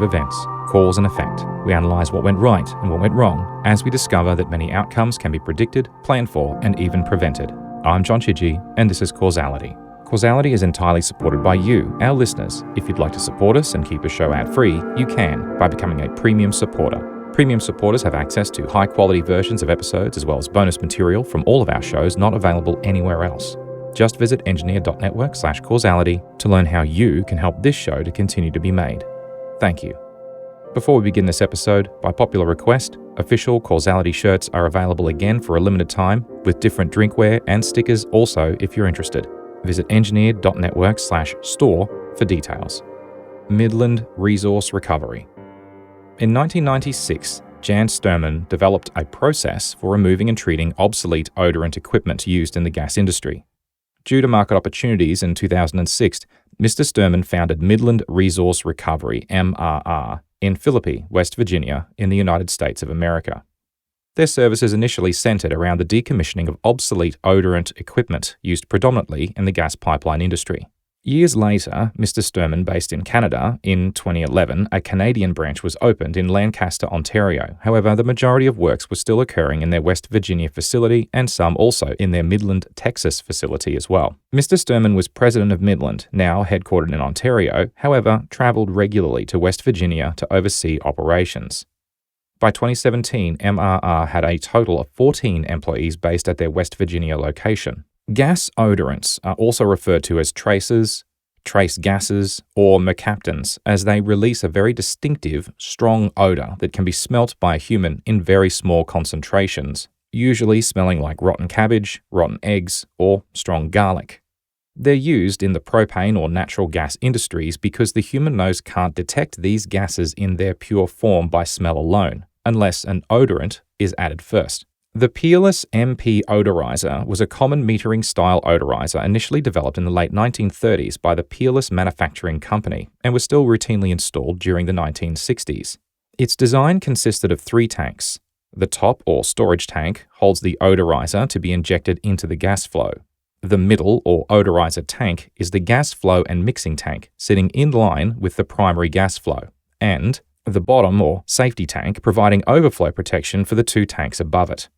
of events, cause and effect. We analyze what went right and what went wrong as we discover that many outcomes can be predicted, planned for, and even prevented. I'm John Chidgey, and this is Causality. Causality is entirely supported by you, our listeners. If you'd like to support us and keep the show ad-free, you can by becoming a premium supporter. Premium supporters have access to high-quality versions of episodes as well as bonus material from all of our shows not available anywhere else. Just visit engineer.network/causality to learn how you can help this show to continue to be made. Thank you. Before we begin this episode, by popular request, official Causality shirts are available again for a limited time with different drinkware and stickers also if you're interested. Visit engineer.network/store for details. Midland Resource Recovery. In 1996, Jan Sturman developed a process for removing and treating obsolete odorant equipment used in the gas industry. Due to market opportunities in 2006, Mr. Sturman founded Midland Resource Recovery, MRR, in Philippi, West Virginia, in the United States of America. Their services initially centered around the decommissioning of obsolete odorant equipment used predominantly in the gas pipeline industry. Years later, Mr. Sturman, based in Canada, in 2011, a Canadian branch was opened in Lancaster, Ontario. However, the majority of works were still occurring in their West Virginia facility and some also in their Midland, Texas facility as well. Mr. Sturman was president of Midland, now headquartered in Ontario, however, traveled regularly to West Virginia to oversee operations. By 2017, MRR had a total of 14 employees based at their West Virginia location. Gas odorants are also referred to as traces, trace gases, or mercaptans, as they release a very distinctive, strong odor that can be smelt by a human in very small concentrations, usually smelling like rotten cabbage, rotten eggs, or strong garlic. They're used in the propane or natural gas industries because the human nose can't detect these gases in their pure form by smell alone, unless an odorant is added first. The Peerless MP Odoriser was a common metering-style odorizer initially developed in the late 1930s by the Peerless Manufacturing Company and was still routinely installed during the 1960s. Its design consisted of 3 tanks. The top, or storage tank, holds the odorizer to be injected into the gas flow. The middle, or odorizer tank, is the gas flow and mixing tank, sitting in line with the primary gas flow, and the bottom, or safety tank, providing overflow protection for the 2 tanks above it.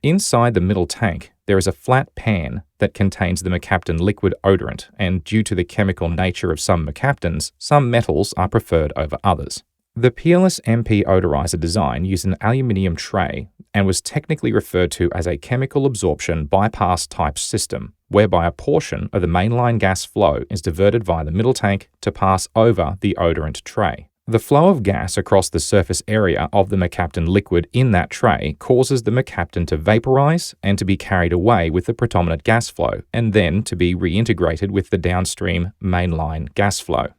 Inside the middle tank, there is a flat pan that contains the mercaptan liquid odorant, and due to the chemical nature of some mercaptans, some metals are preferred over others. The Peerless MP Odorizer design used an aluminium tray and was technically referred to as a chemical absorption bypass type system, whereby a portion of the mainline gas flow is diverted via the middle tank to pass over the odorant tray. The flow of gas across the surface area of the mercaptan liquid in that tray causes the mercaptan to vaporize and to be carried away with the predominant gas flow, and then to be reintegrated with the downstream mainline gas flow.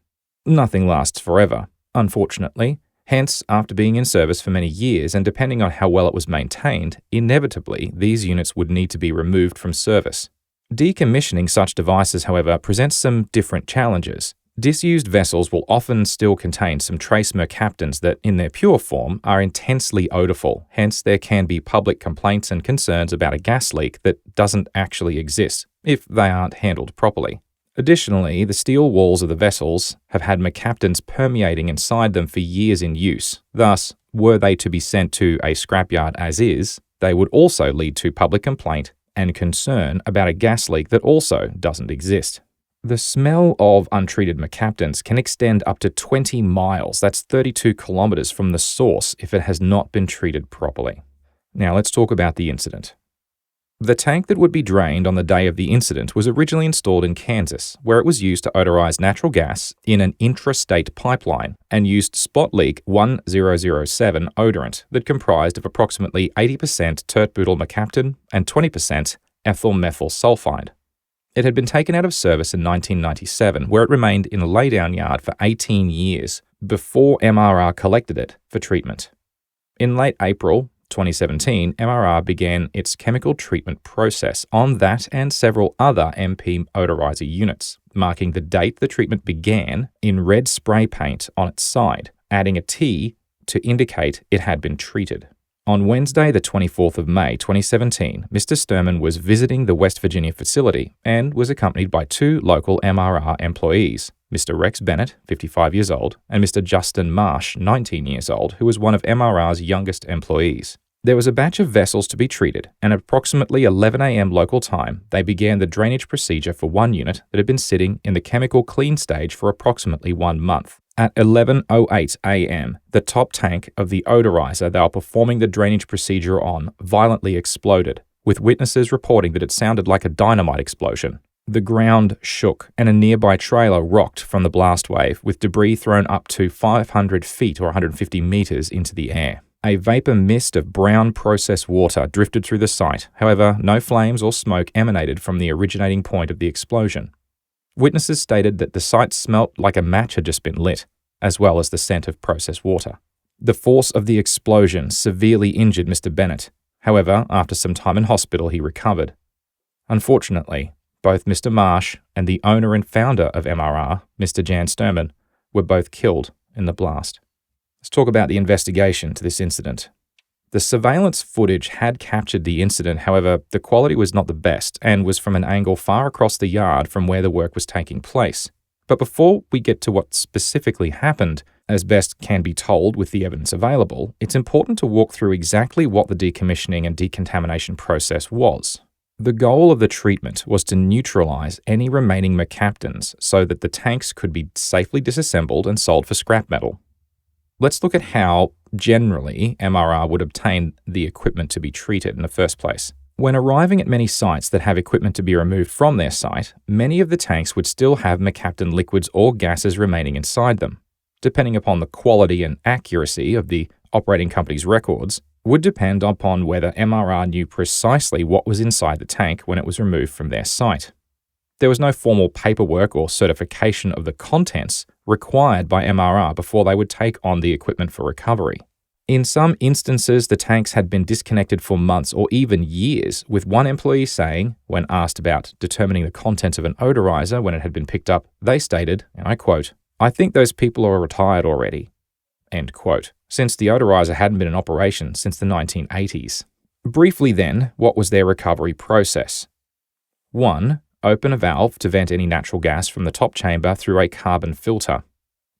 Nothing lasts forever, unfortunately. Hence, after being in service for many years and depending on how well it was maintained, inevitably these units would need to be removed from service. Decommissioning such devices, however, presents some different challenges. Disused vessels will often still contain some trace mercaptans that, in their pure form, are intensely odorful. Hence, there can be public complaints and concerns about a gas leak that doesn't actually exist, if they aren't handled properly. Additionally, the steel walls of the vessels have had mercaptans permeating inside them for years in use. Thus, were they to be sent to a scrapyard as is, they would also lead to public complaint and concern about a gas leak that also doesn't exist. The smell of untreated mercaptans can extend up to 20 miles, that's 32 kilometers from the source if it has not been treated properly. Now let's talk about the incident. The tank that would be drained on the day of the incident was originally installed in Kansas, where it was used to odorize natural gas in an intrastate pipeline and used spot leak 1007 odorant that comprised of approximately 80% tert-butyl mercaptan and 20% ethyl methyl sulfide. It had been taken out of service in 1997, where it remained in a laydown yard for 18 years before MRR collected it for treatment. In late April 2017, MRR began its chemical treatment process on that and several other MP odorizer units, marking the date the treatment began in red spray paint on its side, adding a T to indicate it had been treated. On Wednesday, the 24th of May, 2017, Mr. Sturman was visiting the West Virginia facility and was accompanied by two local MRR employees, Mr. Rex Bennett, 55 years old, and Mr. Justin Marsh, 19 years old, who was one of MRR's youngest employees. There was a batch of vessels to be treated, and at approximately 11 a.m. local time, they began the drainage procedure for one unit that had been sitting in the chemical clean stage for approximately 1 month. At 11:08 a.m., the top tank of the Odoriser they were performing the drainage procedure on violently exploded, with witnesses reporting that it sounded like a dynamite explosion. The ground shook, and a nearby trailer rocked from the blast wave, with debris thrown up to 500 feet or 150 meters into the air. A vapor mist of brown processed water drifted through the site. However, no flames or smoke emanated from the originating point of the explosion. Witnesses stated that the site smelt like a match had just been lit, as well as the scent of processed water. The force of the explosion severely injured Mr. Bennett. However, after some time in hospital, he recovered. Unfortunately, both Mr. Marsh and the owner and founder of MRR, Mr. Jan Sturman, were both killed in the blast. Let's talk about the investigation to this incident. The surveillance footage had captured the incident, however, the quality was not the best and was from an angle far across the yard from where the work was taking place. But before we get to what specifically happened, as best can be told with the evidence available, it's important to walk through exactly what the decommissioning and decontamination process was. The goal of the treatment was to neutralize any remaining mercaptans so that the tanks could be safely disassembled and sold for scrap metal. Let's look at how, generally, MRR would obtain the equipment to be treated in the first place. When arriving at many sites that have equipment to be removed from their site, many of the tanks would still have mercaptan liquids or gases remaining inside them. Depending upon the quality and accuracy of the operating company's records, would depend upon whether MRR knew precisely what was inside the tank when it was removed from their site. There was no formal paperwork or certification of the contents required by MRR before they would take on the equipment for recovery. In some instances, the tanks had been disconnected for months or even years, with one employee saying, when asked about determining the contents of an odorizer when it had been picked up, they stated, and I quote, "I think those people are retired already," end quote, since the odorizer hadn't been in operation since the 1980s. Briefly then, what was their recovery process? 1. Open a valve to vent any natural gas from the top chamber through a carbon filter.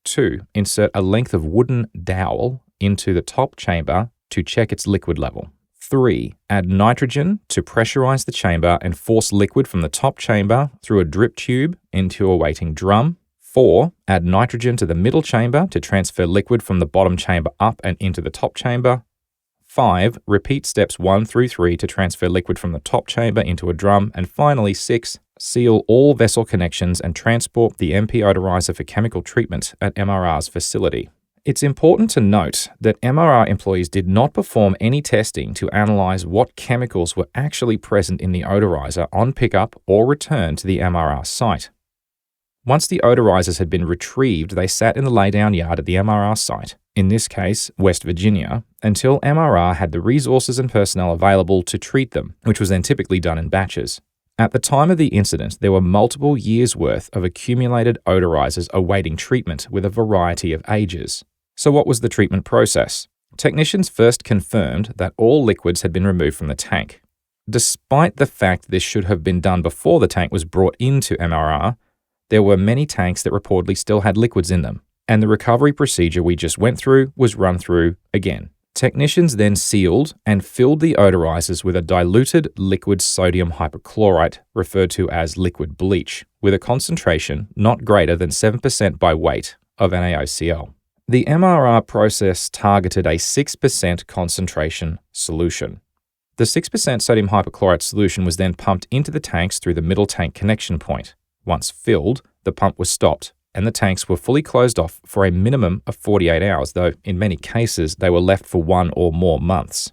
2. Insert a length of wooden dowel into the top chamber to check its liquid level. 3. Add nitrogen to pressurize the chamber and force liquid from the top chamber through a drip tube into a waiting drum. 4. Add nitrogen to the middle chamber to transfer liquid from the bottom chamber up and into the top chamber. 5. Repeat steps 1 through 3 to transfer liquid from the top chamber into a drum. And finally, 6. Seal all vessel connections and transport the MP odorizer for chemical treatment at MRR's facility. It's important to note that MRR employees did not perform any testing to analyze what chemicals were actually present in the odorizer on pickup or return to the MRR site. Once the odorizers had been retrieved, they sat in the laydown yard at the MRR site, in this case, West Virginia, until MRR had the resources and personnel available to treat them, which was then typically done in batches. At the time of the incident, there were multiple years' worth of accumulated odorizers awaiting treatment with a variety of ages. So what was the treatment process? Technicians first confirmed that all liquids had been removed from the tank. Despite the fact this should have been done before the tank was brought into MRR, there were many tanks that reportedly still had liquids in them, and the recovery procedure we just went through was run through again. Technicians then sealed and filled the odorizers with a diluted liquid sodium hypochlorite, referred to as liquid bleach, with a concentration not greater than 7% by weight of NaOCl. The MRR process targeted a 6% concentration solution. The 6% sodium hypochlorite solution was then pumped into the tanks through the middle tank connection point. Once filled, the pump was stopped, and the tanks were fully closed off for a minimum of 48 hours, though in many cases they were left for 1 or more months.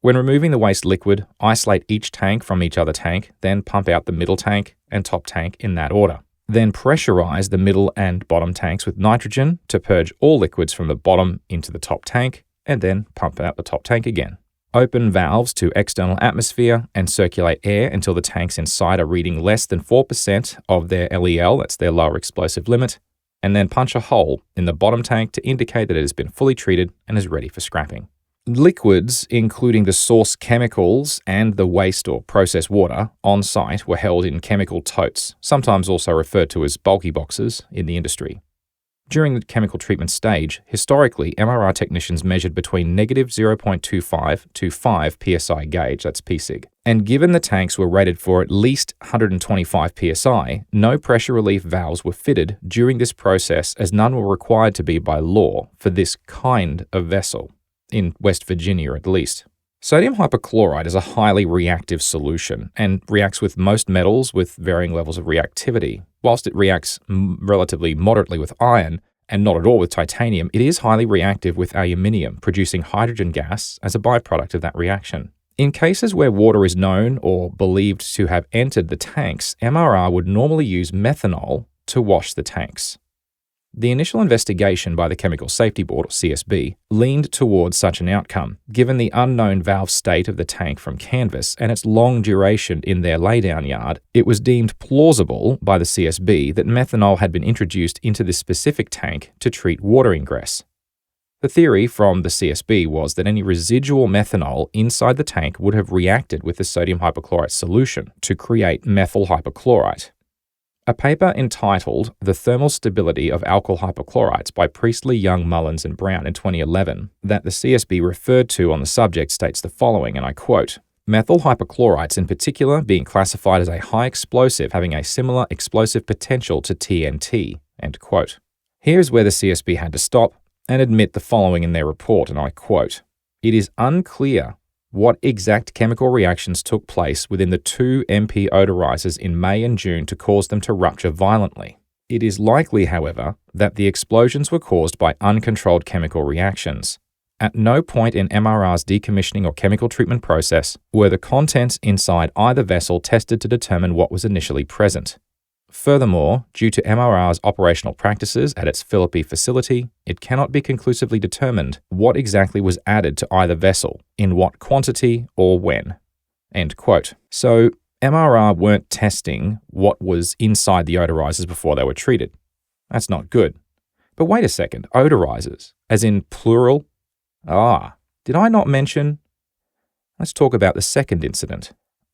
When removing the waste liquid, isolate each tank from each other tank, then pump out the middle tank and top tank in that order. Then pressurize the middle and bottom tanks with nitrogen to purge all liquids from the bottom into the top tank, and then pump out the top tank again. Open valves to external atmosphere and circulate air until the tanks inside are reading less than 4% of their LEL, that's their lower explosive limit, and then punch a hole in the bottom tank to indicate that it has been fully treated and is ready for scrapping. Liquids, including the source chemicals and the waste or process water on site, were held in chemical totes, sometimes also referred to as bulky boxes in the industry. During the chemical treatment stage, historically, MRR technicians measured between negative 0.25 to 5 psi gauge, that's PSIG. And given the tanks were rated for at least 125 psi, no pressure relief valves were fitted during this process, as none were required to be by law for this kind of vessel, in West Virginia at least. Sodium hypochlorite is a highly reactive solution and reacts with most metals with varying levels of reactivity. Whilst it reacts relatively moderately with iron and not at all with titanium, it is highly reactive with aluminium, producing hydrogen gas as a byproduct of that reaction. In cases where water is known or believed to have entered the tanks, MRR would normally use methanol to wash the tanks. The initial investigation by the Chemical Safety Board, or CSB, leaned towards such an outcome. Given the unknown valve state of the tank from canvas and its long duration in their laydown yard, it was deemed plausible by the CSB that methanol had been introduced into this specific tank to treat water ingress. The theory from the CSB was that any residual methanol inside the tank would have reacted with the sodium hypochlorite solution to create methyl hypochlorite. A paper entitled The Thermal Stability of Alkyl Hypochlorites by Priestley, Young, Mullins, and Brown in 2011 that the CSB referred to on the subject states the following, and I quote, "Methyl hypochlorites in particular being classified as a high explosive having a similar explosive potential to TNT." End quote. Here's where the CSB had to stop and admit the following in their report, and I quote, "It is unclear what exact chemical reactions took place within the two MP odorizers in May and June to cause them to rupture violently. It is likely, however, that the explosions were caused by uncontrolled chemical reactions. At no point in MRR's decommissioning or chemical treatment process were the contents inside either vessel tested to determine what was initially present. Furthermore, due to MRR's operational practices at its Philippi facility, it cannot be conclusively determined what exactly was added to either vessel, in what quantity, or when." End quote. So, MRR weren't testing what was inside the odorizers before they were treated. That's not good. But wait a second, odorizers, as in plural? Did I not mention? Let's talk about the second incident.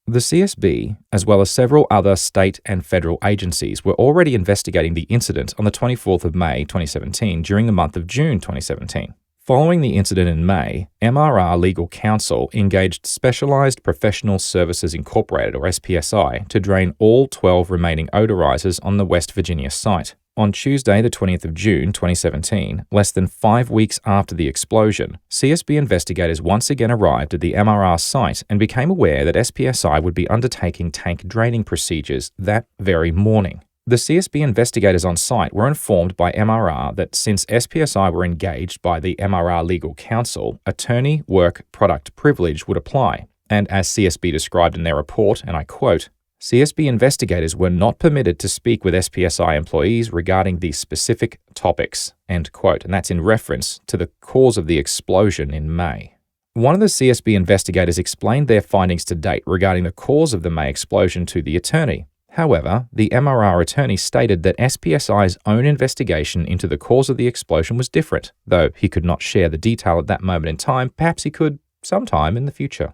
The CSB, as well as several other state and federal agencies, were already investigating the incident on the 24th of May 2017 during the month of June 2017. Following the incident in May, MRR Legal Counsel engaged Specialized Professional Services Incorporated, or SPSI, to drain all 12 remaining odorizers on the West Virginia site. On Tuesday, the 20th of June 2017, less than 5 weeks after the explosion, CSB investigators once again arrived at the MRR site and became aware that SPSI would be undertaking tank draining procedures that very morning. The CSB investigators on site were informed by MRR that since SPSI were engaged by the MRR Legal Counsel, attorney work product privilege would apply, and as CSB described in their report, and I quote, "CSB investigators were not permitted to speak with SPSI employees regarding these specific topics," end quote, and that's in reference to the cause of the explosion in May. One of the CSB investigators explained their findings to date regarding the cause of the May explosion to the attorney. However, the MRR attorney stated that SPSI's own investigation into the cause of the explosion was different, though he could not share the detail at that moment in time. Perhaps he could sometime in the future.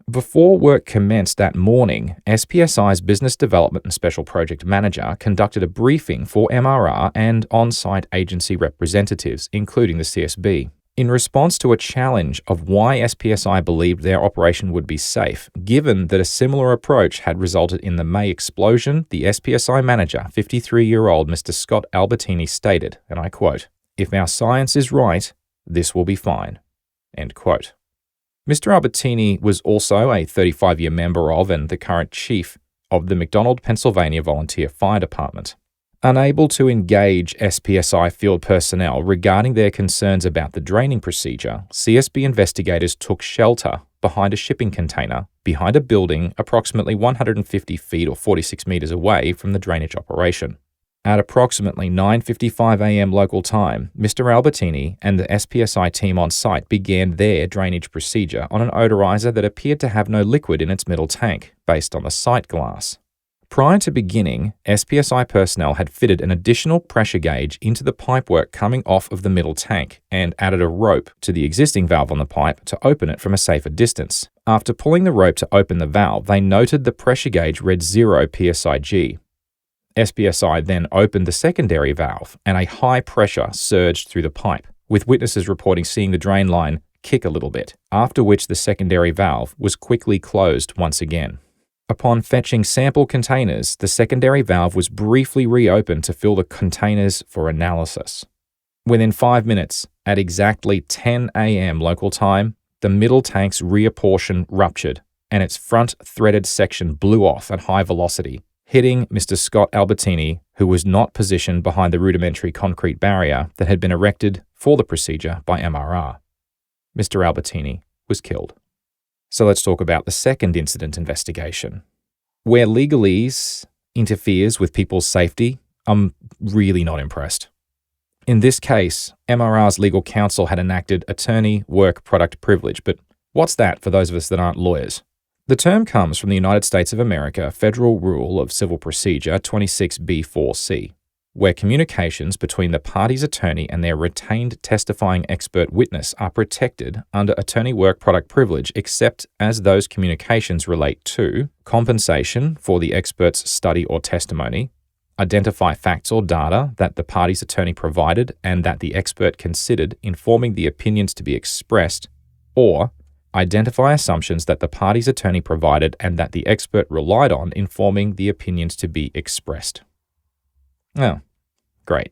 Before work commenced that morning, SPSI's Business Development and Special Project Manager conducted a briefing for MRR and on-site agency representatives, including the CSB. In response to a challenge of why SPSI believed their operation would be safe, given that a similar approach had resulted in the May explosion, the SPSI manager, 53-year-old Mr. Scott Albertini, stated, and I quote, "If our science is right, this will be fine." End quote. Mr. Albertini was also a 35-year member of and the current chief of the McDonald, Pennsylvania Volunteer Fire Department. Unable to engage SPSI field personnel regarding their concerns about the draining procedure, CSB investigators took shelter behind a shipping container behind a building approximately 150 feet or 46 meters away from the drainage operation. At approximately 9:55 a.m. local time, Mr. Albertini and the SPSI team on site began their drainage procedure on an odorizer that appeared to have no liquid in its middle tank, based on the sight glass. Prior to beginning, SPSI personnel had fitted an additional pressure gauge into the pipework coming off of the middle tank and added a rope to the existing valve on the pipe to open it from a safer distance. After pulling the rope to open the valve, they noted the pressure gauge read 0 psig. SPSI then opened the secondary valve and a high pressure surged through the pipe, with witnesses reporting seeing the drain line kick a little bit, after which the secondary valve was quickly closed once again. Upon fetching sample containers, the secondary valve was briefly reopened to fill the containers for analysis. Within 5 minutes, at exactly 10 a.m. local time, the middle tank's rear portion ruptured and its front threaded section blew off at high velocity, hitting Mr. Scott Albertini, who was not positioned behind the rudimentary concrete barrier that had been erected for the procedure by MRR. Mr. Albertini was killed. So let's talk about the second incident investigation. Where legalese interferes with people's safety, I'm really not impressed. In this case, MRR's legal counsel had enacted attorney work product privilege, but what's that for those of us that aren't lawyers? The term comes from the United States of America Federal Rule of Civil Procedure 26B4C, where communications between the party's attorney and their retained testifying expert witness are protected under attorney work product privilege except as those communications relate to compensation for the expert's study or testimony, identify facts or data that the party's attorney provided and that the expert considered informing the opinions to be expressed, or identify assumptions that the party's attorney provided and that the expert relied on informing the opinions to be expressed. Oh, great.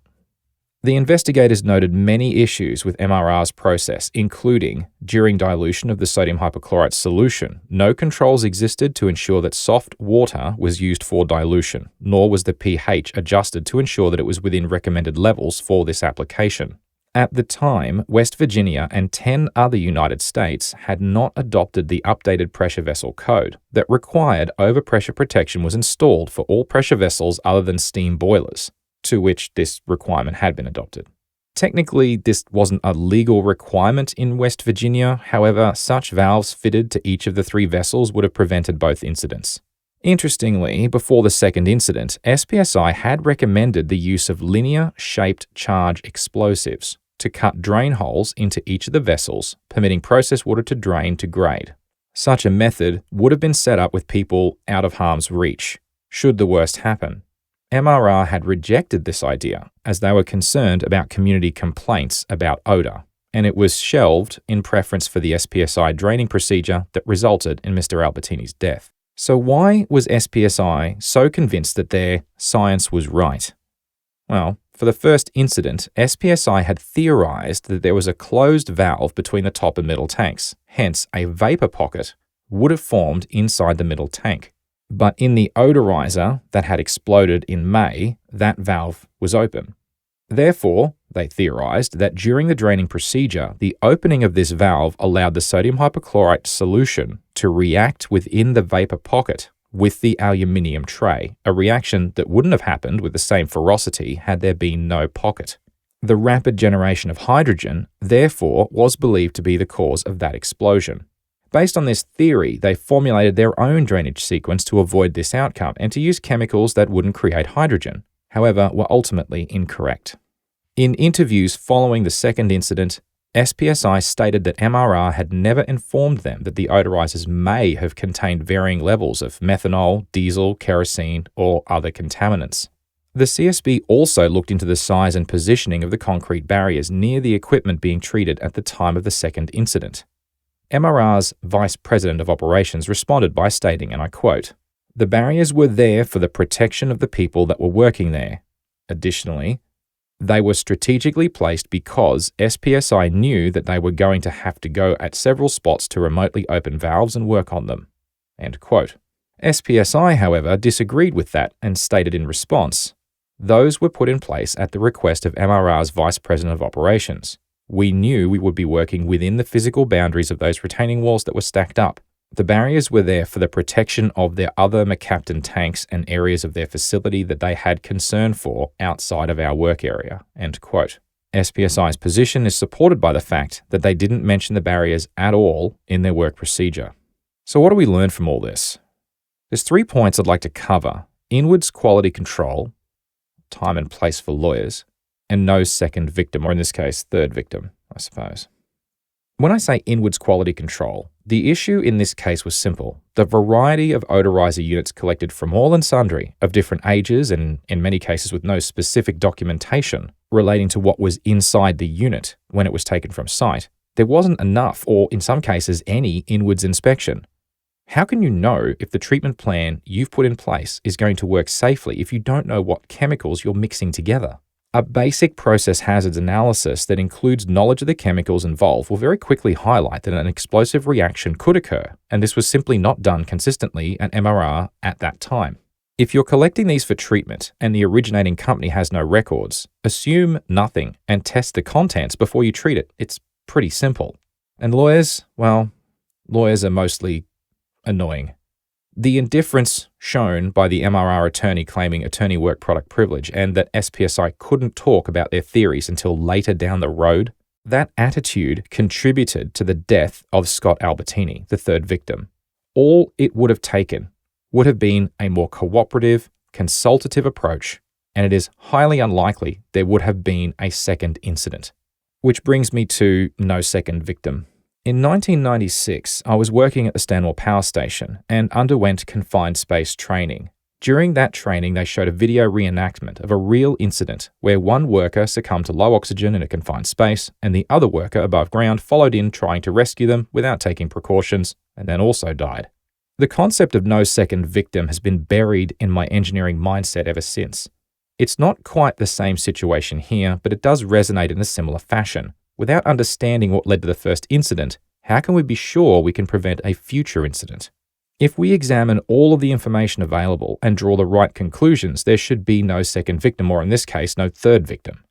The investigators noted many issues with MRR's process, including, during dilution of the sodium hypochlorite solution, no controls existed to ensure that soft water was used for dilution, nor was the pH adjusted to ensure that it was within recommended levels for this application. At the time, West Virginia and 10 other United States had not adopted the updated pressure vessel code that required overpressure protection was installed for all pressure vessels other than steam boilers, to which this requirement had been adopted. Technically, this wasn't a legal requirement in West Virginia, however, such valves fitted to each of the 3 vessels would have prevented both incidents. Interestingly, before the second incident, SPSI had recommended the use of linear-shaped charge explosives to cut drain holes into each of the vessels, permitting process water to drain to grade. Such a method would have been set up with people out of harm's reach, should the worst happen. MRR had rejected this idea as they were concerned about community complaints about odor, and it was shelved in preference for the SPSI draining procedure that resulted in Mr. Albertini's death. So why was SPSI so convinced that their science was right? Well, for the first incident, SPSI had theorized that there was a closed valve between the top and middle tanks, hence a vapor pocket would have formed inside the middle tank. But in the Odoriser that had exploded in May, that valve was open. Therefore, they theorized that during the draining procedure, the opening of this valve allowed the sodium hypochlorite solution to react within the vapor pocket with the aluminium tray, a reaction that wouldn't have happened with the same ferocity had there been no pocket. The rapid generation of hydrogen, therefore, was believed to be the cause of that explosion. Based on this theory, they formulated their own drainage sequence to avoid this outcome and to use chemicals that wouldn't create hydrogen, however, were ultimately incorrect. In interviews following the second incident, SPSI stated that MRR had never informed them that the odorizers may have contained varying levels of methanol, diesel, kerosene, or other contaminants. The CSB also looked into the size and positioning of the concrete barriers near the equipment being treated at the time of the second incident. MRR's Vice President of Operations responded by stating, and I quote, "The barriers were there for the protection of the people that were working there. Additionally, they were strategically placed because SPSI knew that they were going to have to go at several spots to remotely open valves and work on them." End quote. SPSI, however, disagreed with that and stated in response, "Those were put in place at the request of MRR's Vice President of Operations. We knew we would be working within the physical boundaries of those retaining walls that were stacked up. The barriers were there for the protection of their other McCaptain tanks and areas of their facility that they had concern for outside of our work area." End quote. SPSI's position is supported by the fact that they didn't mention the barriers at all in their work procedure. So what do we learn from all this? There's 3 points I'd like to cover, inwards quality control, time and place for lawyers, and no second victim, or in this case, third victim, I suppose. When I say inwards quality control, the issue in this case was simple. The variety of odorizer units collected from all and sundry of different ages and, in many cases, with no specific documentation relating to what was inside the unit when it was taken from site, there wasn't enough, or in some cases, any inwards inspection. How can you know if the treatment plan you've put in place is going to work safely if you don't know what chemicals you're mixing together? A basic process hazards analysis that includes knowledge of the chemicals involved will very quickly highlight that an explosive reaction could occur, and this was simply not done consistently at MRR at that time. If you're collecting these for treatment and the originating company has no records, assume nothing and test the contents before you treat it. It's pretty simple. And lawyers, well, lawyers are mostly annoying. The indifference shown by the MRR attorney claiming attorney work product privilege and that SPSI couldn't talk about their theories until later down the road, that attitude contributed to the death of Scott Albertini, the third victim. All it would have taken would have been a more cooperative, consultative approach, and it is highly unlikely there would have been a second incident. Which brings me to no second victim. In 1996, I was working at the Stanmore Power Station and underwent confined space training. During that training, they showed a video reenactment of a real incident where one worker succumbed to low oxygen in a confined space and the other worker above ground followed in trying to rescue them without taking precautions and then also died. The concept of no second victim has been buried in my engineering mindset ever since. It's not quite the same situation here, but it does resonate in a similar fashion. Without understanding what led to the first incident, how can we be sure we can prevent a future incident? If we examine all of the information available and draw the right conclusions, there should be no second victim, or in this case, no third victim.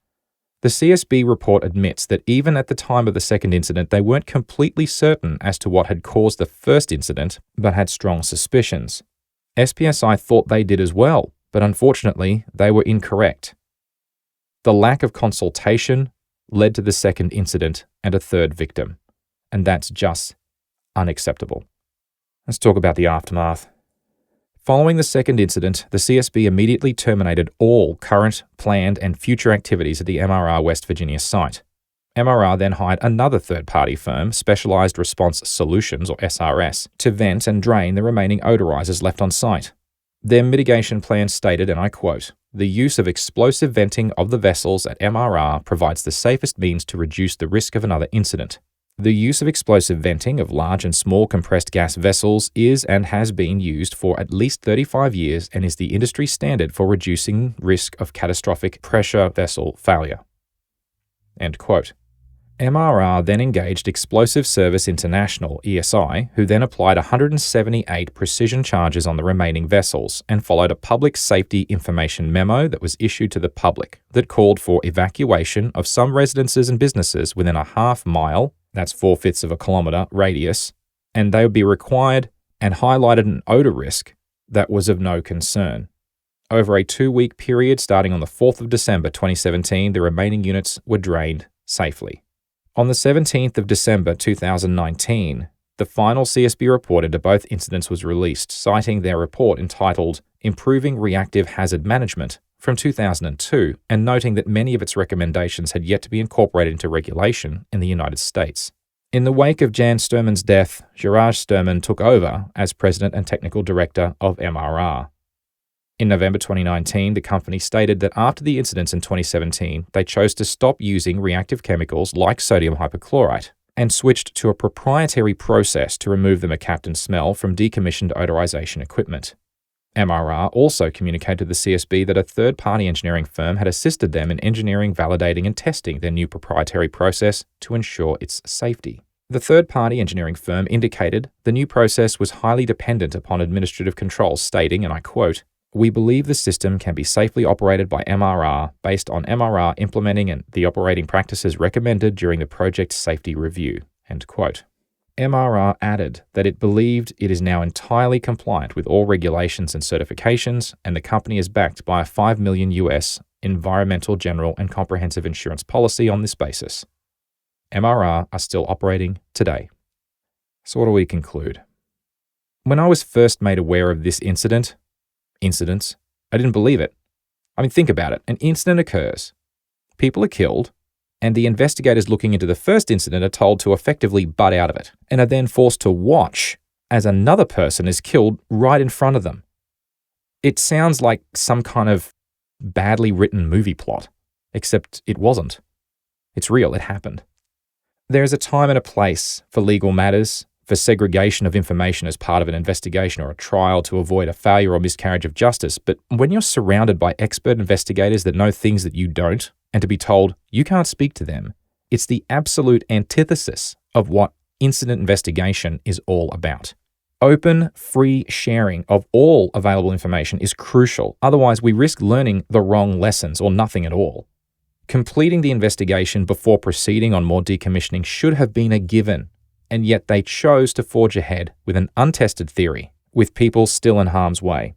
The CSB report admits that even at the time of the second incident, they weren't completely certain as to what had caused the first incident, but had strong suspicions. SPSI thought they did as well, but unfortunately, they were incorrect. The lack of consultation led to the second incident and a third victim, and that's just unacceptable. Let's talk about the aftermath. Following the second incident, the CSB immediately terminated all current, planned, and future activities at the MRR West Virginia site. MRR then hired another third-party firm, Specialized Response Solutions, or SRS, to vent and drain the remaining odorizers left on site. Their mitigation plan stated, and I quote, "The use of explosive venting of the vessels at MRR provides the safest means to reduce the risk of another incident. The use of explosive venting of large and small compressed gas vessels is and has been used for at least 35 years and is the industry standard for reducing risk of catastrophic pressure vessel failure." End quote. MRR then engaged Explosive Service International, ESI, who then applied 178 precision charges on the remaining vessels and followed a public safety information memo that was issued to the public that called for evacuation of some residences and businesses within a half-mile, that's 4/5 of a kilometre, radius, and they would be required and highlighted an odour risk that was of no concern. Over a 2-week period starting on the 4th of December 2017, the remaining units were drained safely. On the 17th of December 2019, the final CSB report into both incidents was released, citing their report entitled Improving Reactive Hazard Management from 2002 and noting that many of its recommendations had yet to be incorporated into regulation in the United States. In the wake of Jan Sturman's death, Gerard Sturman took over as president and technical director of MRR. In November 2019, the company stated that after the incidents in 2017, they chose to stop using reactive chemicals like sodium hypochlorite and switched to a proprietary process to remove the mercaptan smell from decommissioned odorization equipment. MRR also communicated to the CSB that a third-party engineering firm had assisted them in engineering, validating, and testing their new proprietary process to ensure its safety. The third-party engineering firm indicated the new process was highly dependent upon administrative controls, stating, and I quote, "We believe the system can be safely operated by MRR based on MRR implementing the operating practices recommended during the project safety review." End quote. MRR added that it believed it is now entirely compliant with all regulations and certifications, and the company is backed by a $5 million US environmental general and comprehensive insurance policy on this basis. MRR are still operating today. So what do we conclude? When I was first made aware of this incidents, I didn't believe it. I mean, think about it. An incident occurs. People are killed, and the investigators looking into the first incident are told to effectively butt out of it, and are then forced to watch as another person is killed right in front of them. It sounds like some kind of badly written movie plot, except it wasn't. It's real, it happened. There is a time and a place for legal matters, for segregation of information as part of an investigation or a trial to avoid a failure or miscarriage of justice, but when you're surrounded by expert investigators that know things that you don't, and to be told you can't speak to them, it's the absolute antithesis of what incident investigation is all about. Open, free sharing of all available information is crucial, otherwise we risk learning the wrong lessons or nothing at all. Completing the investigation before proceeding on more decommissioning should have been a given, and yet they chose to forge ahead with an untested theory, with people still in harm's way.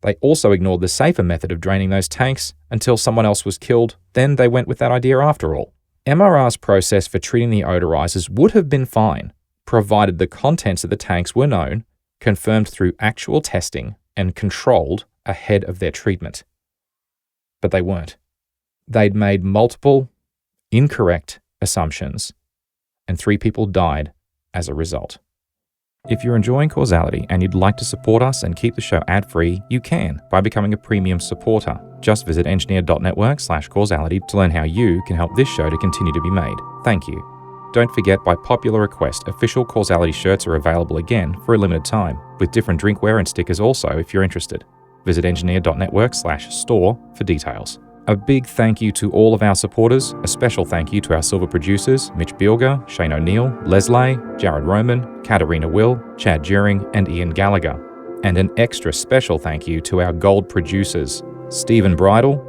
They also ignored the safer method of draining those tanks until someone else was killed, then they went with that idea after all. MRR's process for treating the odorizers would have been fine, provided the contents of the tanks were known, confirmed through actual testing, and controlled ahead of their treatment. But they weren't. They'd made multiple incorrect assumptions, and 3 people died as a result. If you're enjoying Causality and you'd like to support us and keep the show ad-free, you can by becoming a premium supporter. Just visit engineer.network/causality to learn how you can help this show to continue to be made. Thank you. Don't forget, by popular request, official Causality shirts are available again for a limited time, with different drinkware and stickers also if you're interested. Visit engineer.network/store for details. A big thank you to all of our supporters. A special thank you to our silver producers, Mitch Bielger, Shane O'Neill, Leslie, Jared Roman, Katarina Will, Chad During, and Ian Gallagher. And an extra special thank you to our gold producers, Stephen Bridle,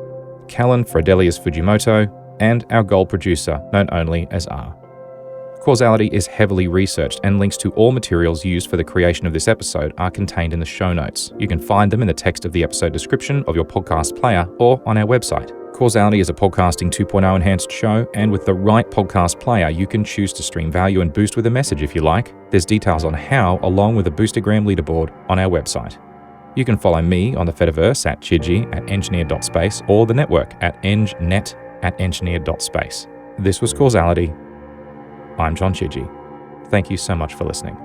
Callan Fredelius Fujimoto, and our gold producer, known only as R. Causality is heavily researched, and links to all materials used for the creation of this episode are contained in the show notes. You can find them in the text of the episode description of your podcast player or on our website. Causality is a podcasting 2.0 enhanced show, and with the right podcast player, you can choose to stream value and boost with a message if you like. There's details on how, along with a Boostergram leaderboard, on our website. You can follow me on the Fediverse at Chidgey at engineer.space or the network at engnet@engineer.space. This was Causality. I'm John Chidgey. Thank you so much for listening.